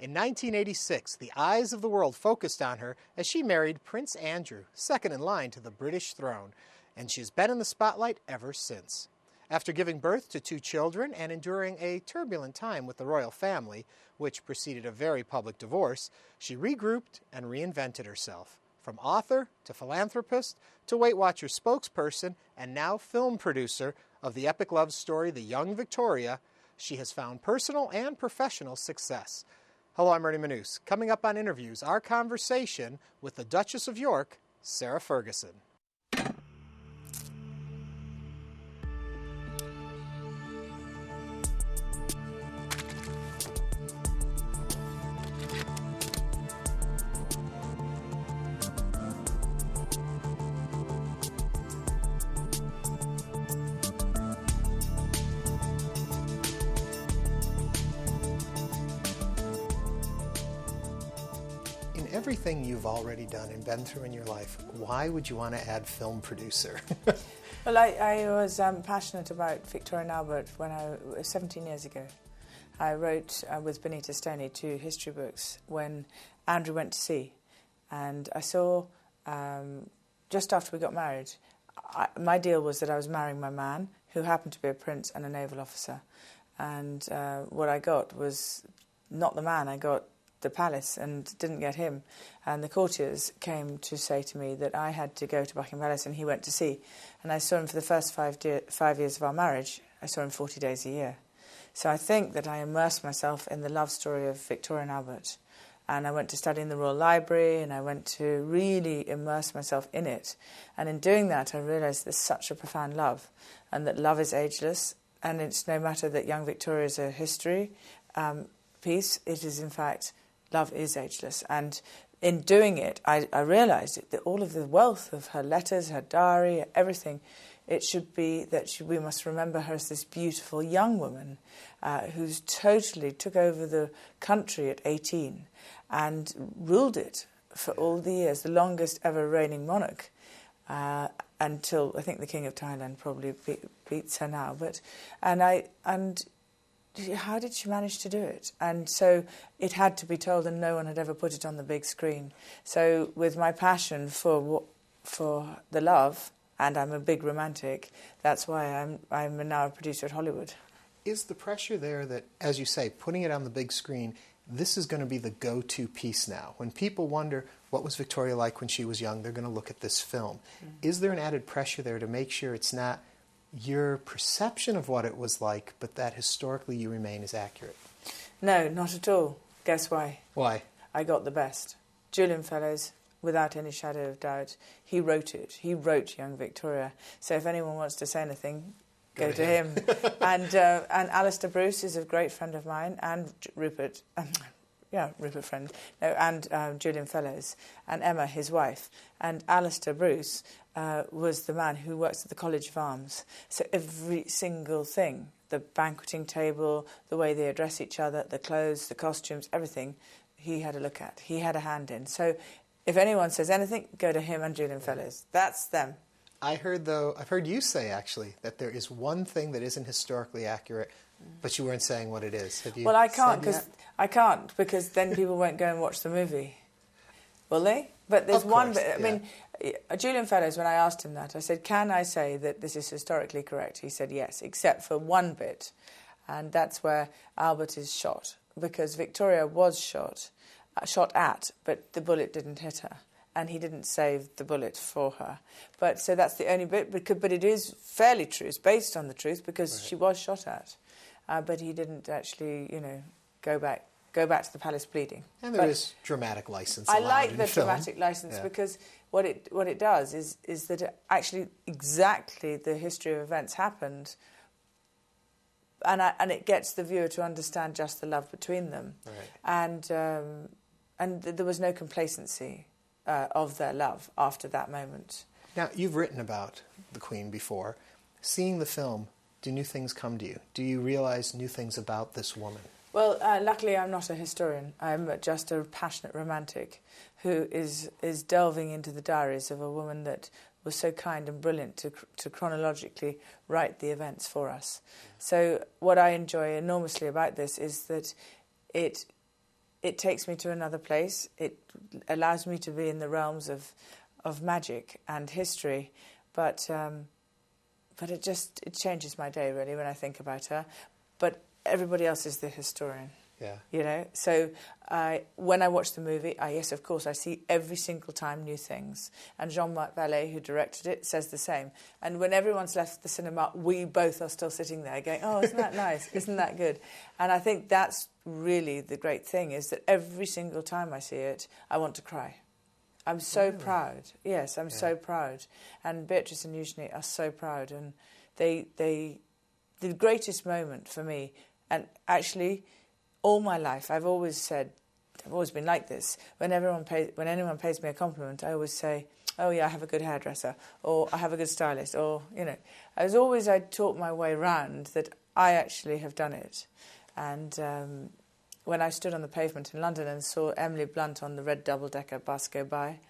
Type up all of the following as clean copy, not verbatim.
In 1986, the eyes of the world focused on her as she married Prince Andrew, second in line to the British throne, and she's been in the spotlight ever since. After giving birth to 2 children and enduring a turbulent time with the royal family, which preceded a very public divorce, she regrouped and reinvented herself. From author to philanthropist to Weight Watchers spokesperson and now film producer of the epic love story The Young Victoria, she has found personal and professional success. Hello, I'm Ernie Manouse. Coming up on Interviews, our conversation with the Duchess of York, Sarah Ferguson. Everything you've already done and been through in your life, why would you want to add film producer? Well, I was passionate about Victoria and Albert when I was 17 years ago. I wrote with Benita Stoney 2 history books when Andrew went to sea. And I saw, just after we got married, my deal was that I was marrying my man, who happened to be a prince and a naval officer. And what I got was not the man, I got the palace, and didn't get him. And the courtiers came to say to me that I had to go to Buckingham Palace and he went to sea. And I saw him for the first 5 years of our marriage. I saw him 40 days a year. So I think that I immersed myself in the love story of Victoria and Albert. And I went to study in the Royal Library, and I went to really immerse myself in it. And in doing that, I realised there's such a profound love, and that love is ageless. And it's no matter that Young Victoria is a history piece, it is in fact, love is ageless. And in doing it, I realised that all of the wealth of her letters, her diary, everything, it should be that we must remember her as this beautiful young woman who's totally took over the country at 18 and ruled it for all the years, the longest ever reigning monarch, until I think the King of Thailand probably beats her now. And how did she manage to do it? And so it had to be told, and no one had ever put it on the big screen. So with my passion for the love, and I'm a big romantic, that's why I'm now a producer at Hollywood. Is the pressure there that, as you say, putting it on the big screen, this is going to be the go-to piece now? When people wonder, what was Victoria like when she was young, they're going to look at this film. Is there an added pressure there to make sure it's not your perception of what it was like, but that historically you remain as accurate? No, not at all. Guess why? Why? I got the best. Julian Fellowes, without any shadow of doubt, he wrote it. He wrote Young Victoria. So if anyone wants to say anything, go to him. And Alistair Bruce is a great friend of mine, and Rupert. Rupert Friend. No, and Julian Fellowes, and Emma, his wife. And Alistair Bruce was the man who works at the College of Arms. So every single thing, the banqueting table, the way they address each other, the clothes, the costumes, everything, he had a look at. He had a hand in. So if anyone says anything, go to him and Julian Fellowes. That's them. I've heard you say, actually, that there is one thing that isn't historically accurate, but you weren't saying what it is. Have you? Well, I can't because then people won't go and watch the movie. Will they? But there's one bit. I mean, Julian Fellowes, when I asked him that, I said, can I say that this is historically correct? He said yes, except for one bit. And that's where Albert is shot, because Victoria was shot at, but the bullet didn't hit her. And he didn't save the bullet for her. But so that's the only bit, but it is fairly true. It's based on the truth, because she was shot at. But he didn't actually, go back to the palace bleeding. And there is dramatic license I allowed like in the film. dramatic license because what it does is that it actually exactly the history of events happened, and it gets the viewer to understand just the love between them, right. And there was no complacency of their love after that moment. Now, you've written about the Queen before. Seeing the film, do new things come to you? Do you realize new things about this woman? Well, luckily I'm not a historian. I'm just a passionate romantic who is delving into the diaries of a woman that was so kind and brilliant to chronologically write the events for us. So what I enjoy enormously about this is that it it takes me to another place. It allows me to be in the realms of magic and history, but it changes my day really when I think about her. But everybody else is the historian. Yeah. You know, so when I watch the movie, yes, of course, I see every single time new things. And Jean-Marc Vallée, who directed it, says the same. And when everyone's left the cinema, we both are still sitting there going, oh, isn't that nice? Isn't that good? And I think that's really the great thing, is that every single time I see it, I want to cry. I'm so proud. Yes, I'm so proud. And Beatrice and Eugenie are so proud. And the greatest moment for me, and actually all my life, I've always been like this. When anyone pays me a compliment, I always say, oh yeah, I have a good hairdresser, or I have a good stylist, or, you know. I taught my way round that I actually have done it. And when I stood on the pavement in London and saw Emily Blunt on the red double-decker bus go by,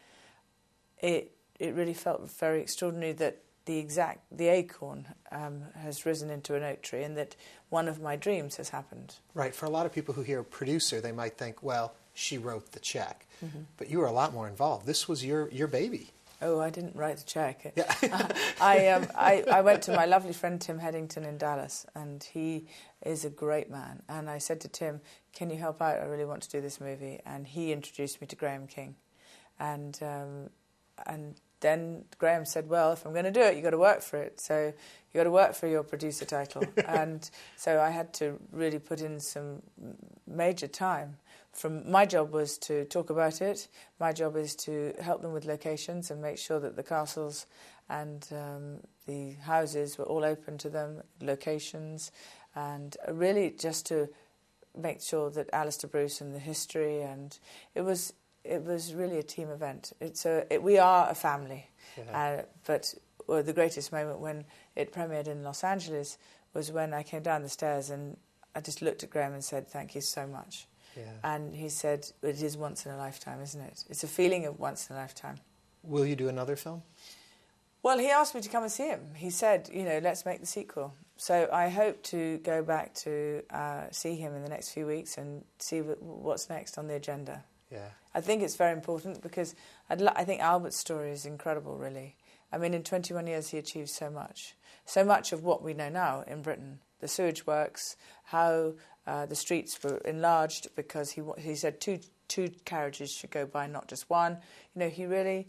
it really felt very extraordinary that the acorn has risen into an oak tree, and that one of my dreams has happened. Right. For a lot of people who hear producer, they might think, well, she wrote the check. Mm-hmm. But you were a lot more involved. This was your baby. Oh, I didn't write the check. Yeah. I went to my lovely friend Tim Headington in Dallas, and he is a great man. And I said to Tim, can you help out? I really want to do this movie. And he introduced me to Graham King. And then Graham said, well, if I'm going to do it, you've got to work for it. So you've got to work for your producer title. And so I had to really put in some major time. My job was to talk about it. My job is to help them with locations and make sure that the castles and the houses were all open to them, locations, and really just to make sure that Alistair Bruce and the history, and it was really a team event. We are a family. Yeah. But the greatest moment when it premiered in Los Angeles was when I came down the stairs and I just looked at Graham and said, thank you so much. Yeah. And he said, it is once in a lifetime, isn't it? It's a feeling of once in a lifetime. Will you do another film? Well, he asked me to come and see him. He said, let's make the sequel. So I hope to go back to see him in the next few weeks and see what's next on the agenda. Yeah. I think it's very important because I think Albert's story is incredible, really. I mean, in 21 years he achieved so much. So much of what we know now in Britain. The sewage works, how the streets were enlarged because he said two carriages should go by, not just one. He really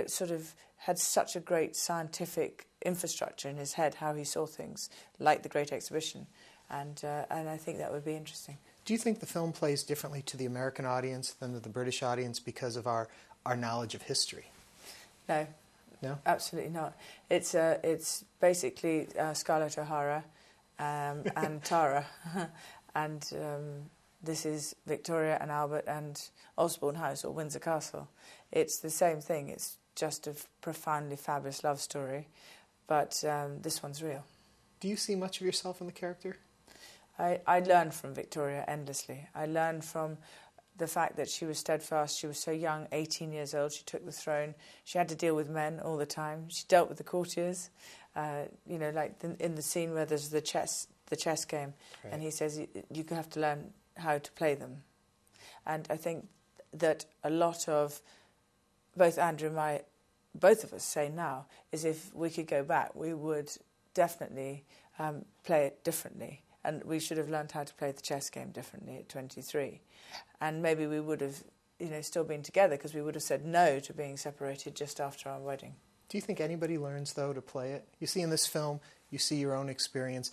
sort of had such a great scientific infrastructure in his head, how he saw things, like the Great Exhibition. And I think that would be interesting. Do you think the film plays differently to the American audience than to the British audience because of our knowledge of history? No. No? Absolutely not. It's basically Scarlett O'Hara and Tara. And this is Victoria and Albert and Osborne House or Windsor Castle. It's the same thing. It's just a profoundly fabulous love story. But this one's real. Do you see much of yourself in the character? I learned from Victoria endlessly. I learned from the fact that she was steadfast. She was so young, 18 years old. She took the throne. She had to deal with men all the time. She dealt with the courtiers, like in the scene where there's the chess game, right. And he says you have to learn how to play them. And I think that a lot of both Andrew and I, both of us say now, is if we could go back, we would definitely play it differently. And we should have learned how to play the chess game differently at 23. And maybe we would have, still been together because we would have said no to being separated just after our wedding. Do you think anybody learns, though, to play it? You see in this film, you see your own experience.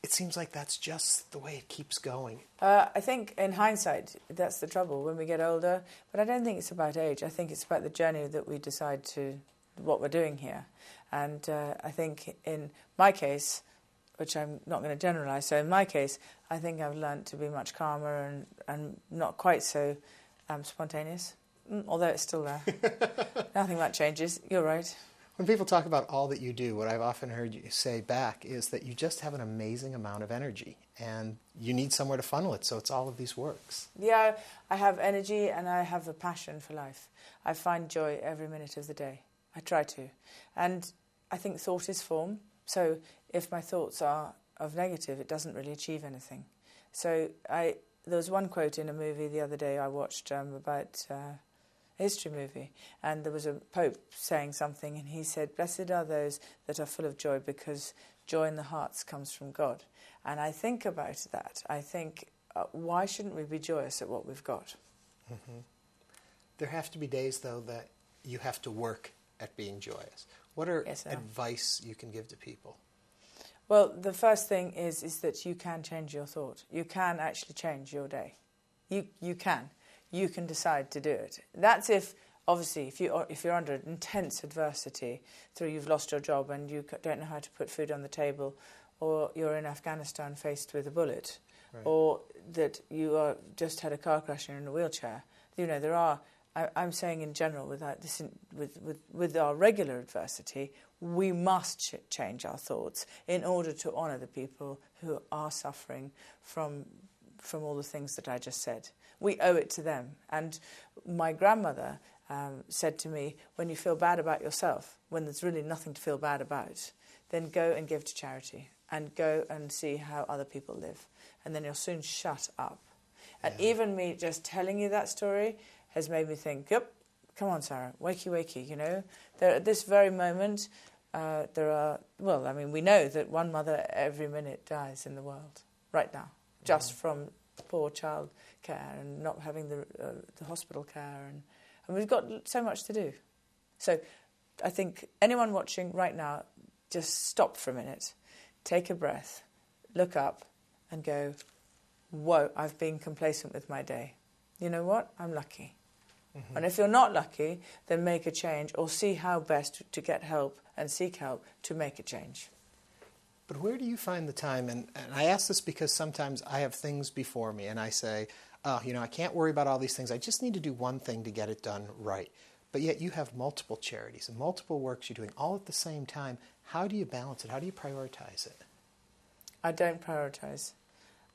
It seems like that's just the way it keeps going. I think in hindsight, that's the trouble when we get older. But I don't think it's about age. I think it's about the journey that we decide to, what we're doing here. And I think in my case, which I'm not going to generalise, so in my case, I think I've learnt to be much calmer and not quite so spontaneous, although it's still there. Nothing much changes, you're right. When people talk about all that you do, what I've often heard you say back is that you just have an amazing amount of energy and you need somewhere to funnel it, so it's all of these works. Yeah, I have energy and I have a passion for life. I find joy every minute of the day. I try to. And I think thought is form. So if my thoughts are of negative, it doesn't really achieve anything. So there was one quote in a movie the other day I watched about a history movie, and there was a pope saying something, and he said, "Blessed are those that are full of joy, because joy in the hearts comes from God." And I think about that. I think, why shouldn't we be joyous at what we've got? Mm-hmm. There have to be days, though, that you have to work at being joyous. What are advice you can give to people? Well, the first thing is that you can change your thought. You can actually change your day. You can. You can decide to do it. That's if, obviously, if you're under intense adversity, through you've lost your job and you don't know how to put food on the table, or you're in Afghanistan faced with a bullet, right, or that you are just had a car crash and you're in a wheelchair. You know, there are. I'm saying in general, with our regular adversity, we must change our thoughts in order to honour the people who are suffering from all the things that I just said. We owe it to them. And my grandmother said to me, when you feel bad about yourself, when there's really nothing to feel bad about, then go and give to charity and go and see how other people live. And then you'll soon shut up. And even me just telling you that story has made me think, yep, come on, Sarah, wakey, wakey, you know. There, at this very moment, there are, well, I mean, we know that one mother every minute dies in the world, right now, just from poor child care and not having the hospital care. And we've got so much to do. So I think anyone watching right now, just stop for a minute, take a breath, look up and go, whoa, I've been complacent with my day. You know what? I'm lucky. Mm-hmm. And if you're not lucky, then make a change or see how best to get help and seek help to make a change. But where do you find the time? And I ask this because sometimes I have things before me and I say, oh, you know, I can't worry about all these things. I just need to do one thing to get it done right. But yet you have multiple charities and multiple works you're doing all at the same time. How do you balance it? How do you prioritize it? I don't prioritize.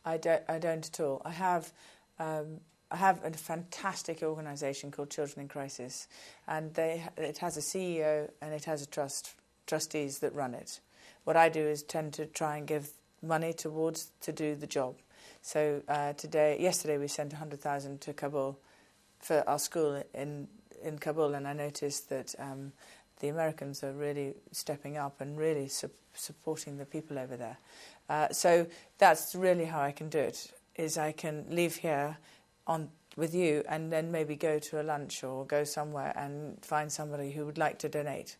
I don't at all. I have a fantastic organisation called Children in Crisis, and it has a CEO and it has a trustees that run it. What I do is tend to try and give money towards to do the job. So yesterday we sent 100,000 to Kabul for our school in Kabul, and I noticed that the Americans are really stepping up and really supporting the people over there. So that's really how I can do it, is I can leave here with you and then maybe go to a lunch or go somewhere and find somebody who would like to donate.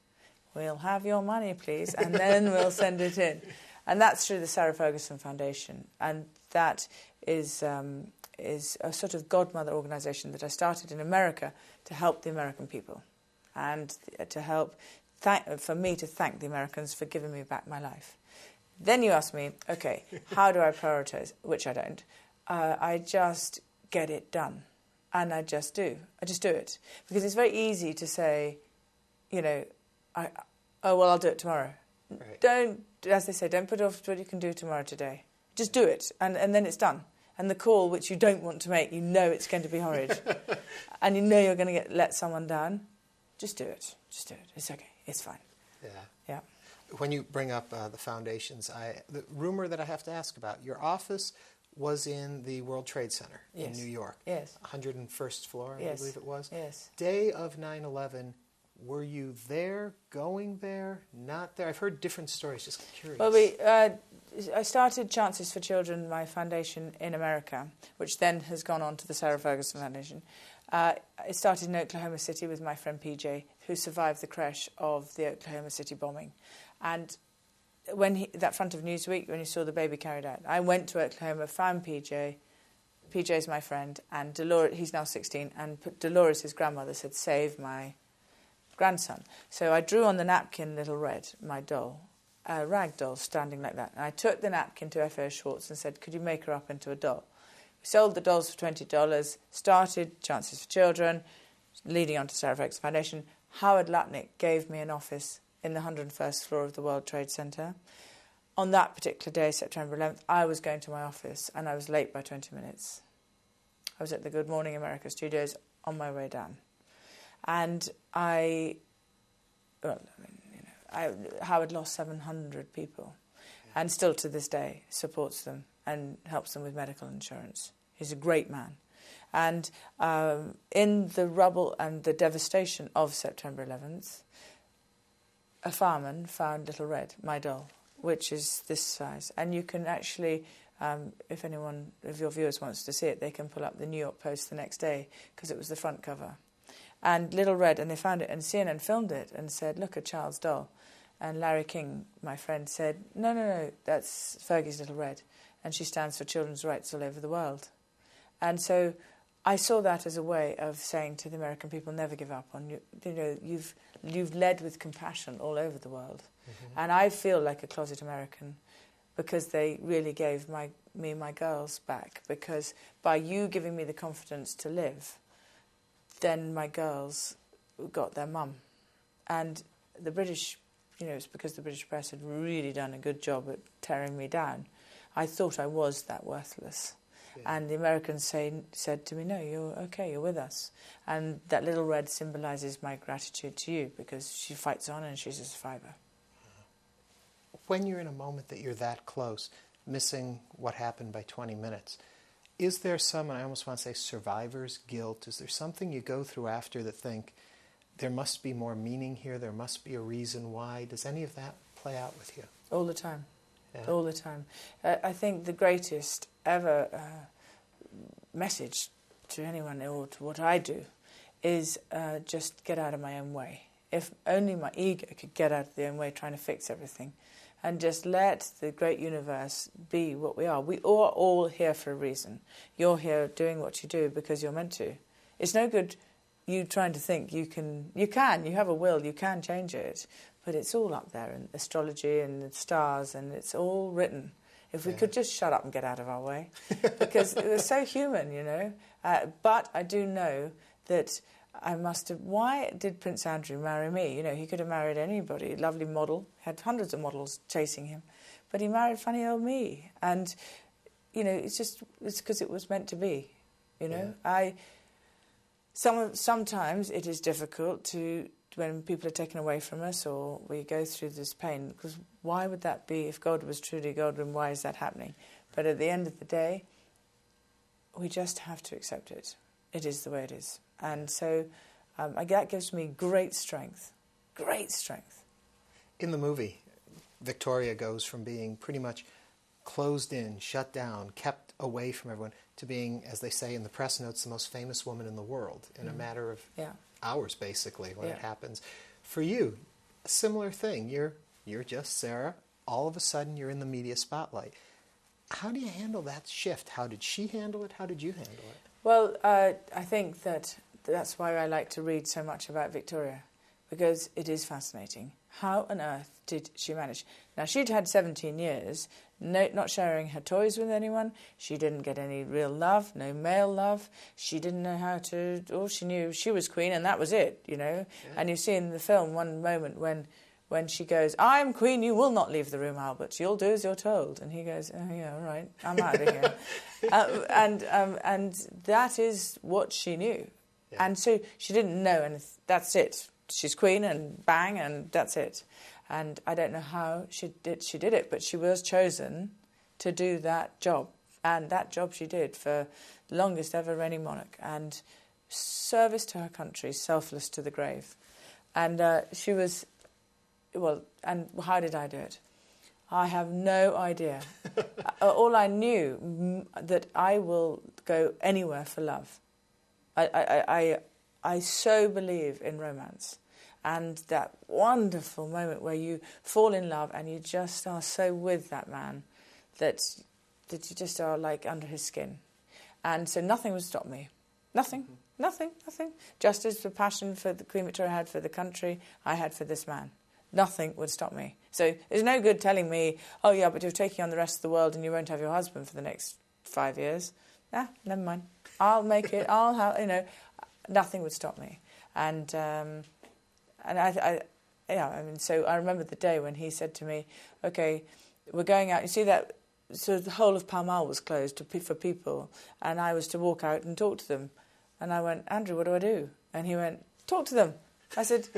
We'll have your money, please, and then we'll send it in. And that's through the Sarah Ferguson Foundation. And that is a sort of godmother organisation that I started in America to help the American people and to help for me to thank the Americans for giving me back my life. Then you ask me, okay, how do I prioritise? Which I don't. I just get it done. And I just do. I just do it. Because it's very easy to say, you know, I'll do it tomorrow. Right. Don't, as they say, don't put off what you can do tomorrow today. Just do it, and then it's done. And the call, which you don't want to make, you know it's going to be horrid. And you know you're going to let someone down. Just do it. Just do it. It's okay. It's fine. Yeah. When you bring up the foundations, the rumor that I have to ask about, your office was in the World Trade Center in New York. Yes. 101st floor, I believe it was. Yes. Day of 9/11, were you there, going there, not there? I've heard different stories, just curious. Well, I started Chances for Children, my foundation, in America, which then has gone on to the Sarah Ferguson Foundation. It started in Oklahoma City with my friend PJ, who survived the crash of the Oklahoma City bombing. And when that front of Newsweek, when you saw the baby carried out, I went to Oklahoma, found PJ. PJ's my friend, and Dolores, he's now 16, and Dolores, his grandmother, said, save my grandson. So I drew on the napkin Little Red, my doll, a rag doll standing like that. And I took the napkin to F.O. Schwartz and said, could you make her up into a doll? We sold the dolls for $20, started Chances for Children, leading on to Sarah Ferguson Foundation. Howard Lutnick gave me an office in the 101st floor of the World Trade Center. On that particular day, September 11th, I was going to my office and I was late by 20 minutes. I was at the Good Morning America studios on my way down. And Howard lost 700 people and still to this day supports them and helps them with medical insurance. He's a great man. And in the rubble and the devastation of September 11th, a fireman found Little Red, my doll, which is this size. And you can actually, if anyone of your viewers wants to see it, they can pull up the New York Post the next day, because it was the front cover. And Little Red, and they found it, and CNN filmed it and said, look, a child's doll. And Larry King, my friend, said, no, that's Fergie's Little Red. And she stands for children's rights all over the world. And so I saw that as a way of saying to the American people, never give up on you. You know, you've led with compassion all over the world. Mm-hmm. And I feel like a closet American because they really gave me my girls back. Because by you giving me the confidence to live, then my girls got their mum. And the British, you know, it's because the British press had really done a good job at tearing me down. I thought I was that worthless. Yeah. And the Americans said to me, no, you're okay, you're with us. And that Little Red symbolises my gratitude to you, because she fights on and she's a survivor. When you're in a moment that you're that close, missing what happened by 20 minutes, is there some, and I almost want to say survivor's guilt, is there something you go through after that think, there must be more meaning here, there must be a reason why? Does any of that play out with you? All the time. Yeah. All the time. I think the greatest ever message to anyone, or to what I do, is just get out of my own way. If only my ego could get out of their own way trying to fix everything, and just let the great universe be what we are. We are all here for a reason. You're here doing what you do because you're meant to. It's no good you trying to think you have a will, you can change it, but it's all up there in astrology and the stars, and it's all written. If we could just shut up and get out of our way, because we're so human, you know. But I do know that I must have... Why did Prince Andrew marry me? You know, he could have married anybody. Lovely model, had hundreds of models chasing him. But he married funny old me. And, you know, it's because it was meant to be, you know. Yeah. Sometimes it is difficult to... when people are taken away from us or we go through this pain, because why would that be? If God was truly God, then why is that happening? But at the end of the day, we just have to accept it. It is the way it is. And so that gives me great strength. Great strength. In the movie, Victoria goes from being pretty much closed in, shut down, kept away from everyone, to being, as they say in the press notes, the most famous woman in the world in a matter of hours, basically, when it happens. For you, a similar thing. You're just Sarah. All of a sudden, you're in the media spotlight. How do you handle that shift? How did she handle it? How did you handle it? Well, I think that's why I like to read so much about Victoria, because it is fascinating. How on earth did she manage? Now, she'd had 17 years, not sharing her toys with anyone. She didn't get any real love, no male love. She didn't know how to... All she knew, she was queen, and that was it, you know. Yeah. And you see in the film one moment when she goes, I'm queen, you will not leave the room, Albert. You'll do as you're told. And he goes, oh, yeah, all right, I'm out of here. And that is what she knew. Yeah. And so she didn't know, and that's it. She's queen, and bang, and that's it. And I don't know how she did it, but she was chosen to do that job. And that job she did for the longest ever reigning monarch. And service to her country, selfless to the grave. And she was... Well, and how did I do it? I have no idea. All I knew, that I will go anywhere for love. I so believe in romance. And that wonderful moment where you fall in love and you just are so with that man that you just are like under his skin. And so nothing would stop me. Nothing. Mm-hmm. Nothing. Just as the passion for the Queen Victoria had for the country, I had for this man. Nothing would stop me. So there's no good telling me, oh yeah, but you're taking on the rest of the world and you won't have your husband for the next 5 years. Never mind. I'll make it. I'll have, you know, nothing would stop me. And I mean, so I remember the day when he said to me, okay, we're going out. You see that, so the whole of Pall Mall was closed for people, and I was to walk out and talk to them. And I went, Andrew, what do I do? And he went, talk to them. I said,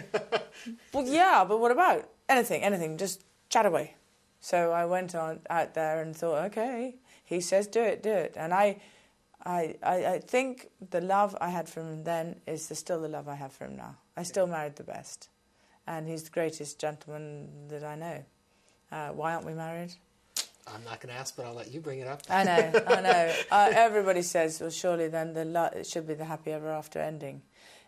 well, yeah, but what about? Anything, just chat away. So I went out there and thought, okay, he says do it. And I I think the love I had for him then is still the love I have for him now. I still married the best. And he's the greatest gentleman that I know. Why aren't we married? I'm not going to ask, but I'll let you bring it up. I know. Everybody says, well, surely then it should be the happy ever after ending.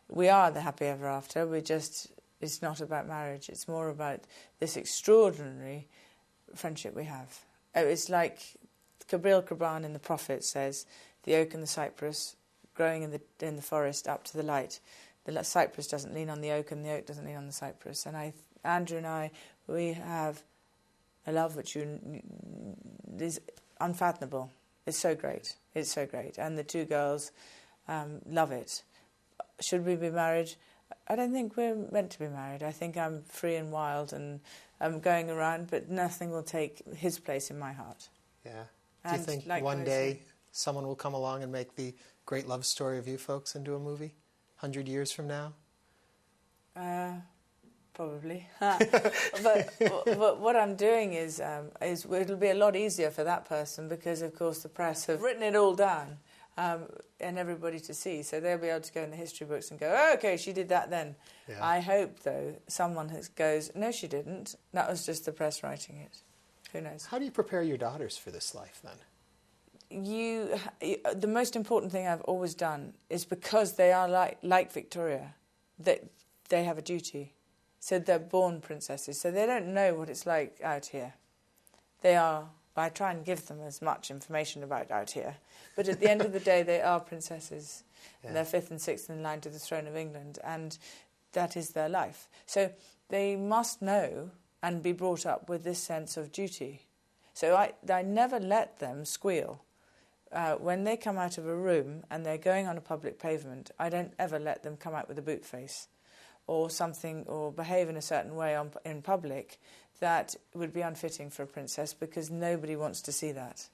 We are the happy ever after. It's not about marriage. It's more about this extraordinary friendship we have. It's like Khabril Khubran in The Prophet says, the oak and the cypress growing in the forest up to the light. The cypress doesn't lean on the oak and the oak doesn't lean on the cypress. And Andrew and I, we have a love which is unfathomable. It's so great. It's so great. And the two girls love it. Should we be married? I don't think we're meant to be married. I think I'm free and wild and I'm going around, but nothing will take his place in my heart. Yeah. Do you think one day someone will come along and make the great love story of you folks into a movie 100 years from now? Probably. but what I'm doing is it'll be a lot easier for that person because, of course, the press have written it all down and everybody to see. So they'll be able to go in the history books and go, oh, OK, she did that then. Yeah. I hope, though, someone goes, no, she didn't. That was just the press writing it. Who knows? How do you prepare your daughters for this life, then? The most important thing I've always done is because they are like Victoria, that they have a duty. So they're born princesses, so they don't know what it's like out here. I try and give them as much information about out here, but at the end of the day, they are princesses. Yeah. And they're fifth and sixth in line to the throne of England, and that is their life. So they must know and be brought up with this sense of duty. So I never let them squeal. When they come out of a room and they're going on a public pavement, I don't ever let them come out with a boot face or something, or behave in a certain way in public that would be unfitting for a princess, because nobody wants to see that.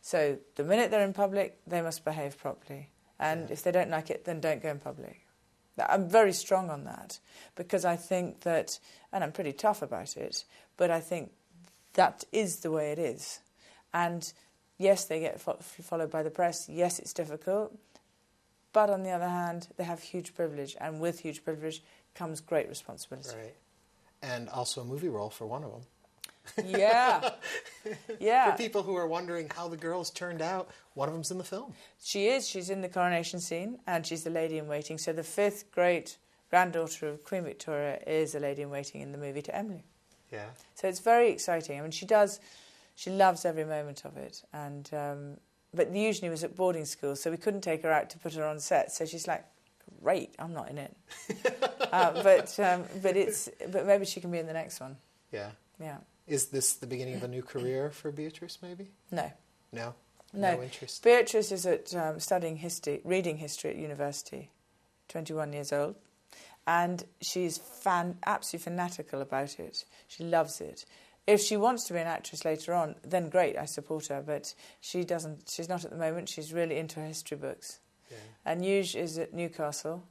So the minute they're in public, they must behave properly. And if they don't like it, then don't go in public. I'm very strong on that, because I think that, and I'm pretty tough about it, but I think that is the way it is. And yes, they get followed by the press. Yes, it's difficult. But on the other hand, they have huge privilege. And with huge privilege comes great responsibility. Right. And also a movie role for one of them. Yeah. Yeah. For people who are wondering how the girls turned out, one of them's in the film. She is. She's in the coronation scene, and she's the lady in waiting. So the fifth great granddaughter of Queen Victoria is a lady in waiting in the movie to Emily. Yeah. So it's very exciting. I mean, she loves every moment of it. And but usually was at boarding school, so we couldn't take her out to put her on set. So she's like, great, I'm not in it. But maybe she can be in the next one. Yeah. Yeah. Is this the beginning of a new career for Beatrice, maybe? No. No? No. No interest? Beatrice is at studying history, reading history at university, 21 years old. And she's absolutely fanatical about it. She loves it. If she wants to be an actress later on, then great, I support her. But she doesn't. She's not at the moment. She's really into her history books. Yeah. And Nuge is at Newcastle.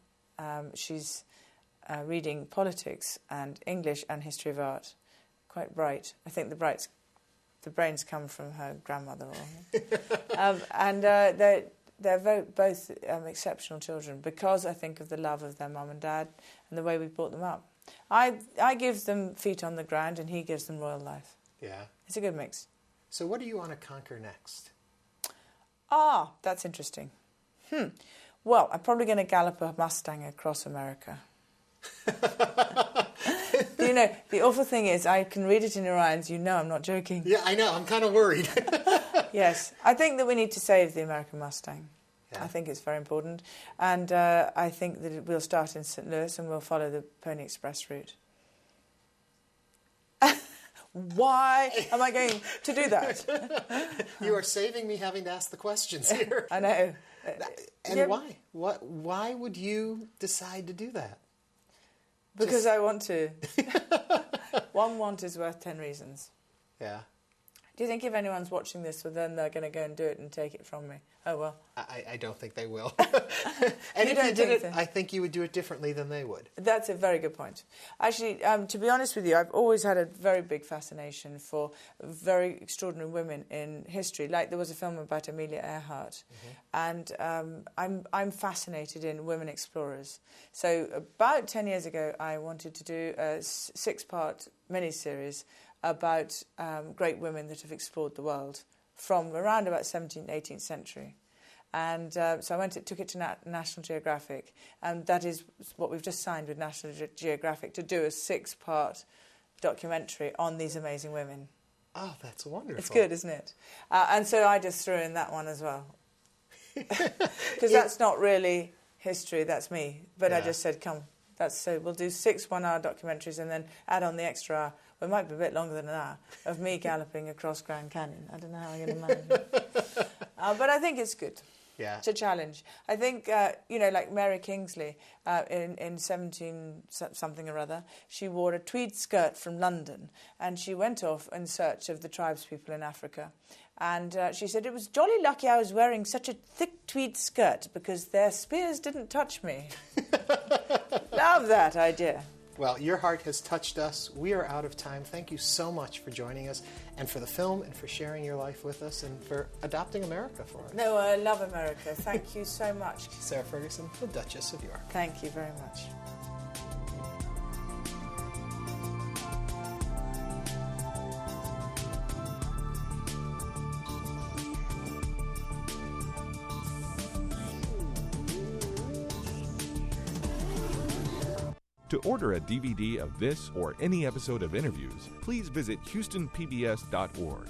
She's reading politics and English and history of art. Quite bright. I think the brains come from her grandmother. And they're both exceptional children, because I think of the love of their mum and dad and the way we brought them up. I give them feet on the ground and he gives them royal life. Yeah. It's a good mix. So what do you want to conquer next? That's interesting. Well, I'm probably going to gallop a Mustang across America. You know, the awful thing is I can read it in your eyes. You know I'm not joking. Yeah, I know. I'm kind of worried. Yes. I think that we need to save the American Mustang. Yeah. I think it's very important. And I think that we'll start in St. Louis and we'll follow the Pony Express route. Why am I going to do that? You are saving me having to ask the questions here. I know. And why? Why would you decide to do that? Because I want to. One want is worth 10 reasons. Yeah. Do you think if anyone's watching this, well, then they're going to go and do it and take it from me? Oh, well. I don't think they will. And if you did it, I think you would do it differently than they would. That's a very good point. Actually, to be honest with you, I've always had a very big fascination for very extraordinary women in history. Like there was a film about Amelia Earhart, and I'm fascinated in women explorers. So about 10 years ago, I wanted to do a 6-part miniseries about great women that have explored the world from around about 17th, 18th century. And so I took it to National Geographic, and that is what we've just signed with National Geographic, to do a 6-part documentary on these amazing women. Oh, that's wonderful. It's good, isn't it? And so I just threw in that one as well. Because that's not really history, that's me. But I just said, come, so we'll do 6 one-hour documentaries and then add on the extra hour. Well, it might be a bit longer than an hour, of me galloping across Grand Canyon. I don't know how I'm going to manage it. But I think it's good. Yeah. It's a challenge. I think, like Mary Kingsley in 17-something or other, she wore a tweed skirt from London, and she went off in search of the tribespeople in Africa. And she said, it was jolly lucky I was wearing such a thick tweed skirt because their spears didn't touch me. Love that idea. Well, your heart has touched us. We are out of time. Thank you so much for joining us and for the film and for sharing your life with us and for adopting America for us. No, I love America. Thank you so much. Sarah Ferguson, the Duchess of York. Thank you very much. To order a DVD of this or any episode of Interviews, please visit HoustonPBS.org.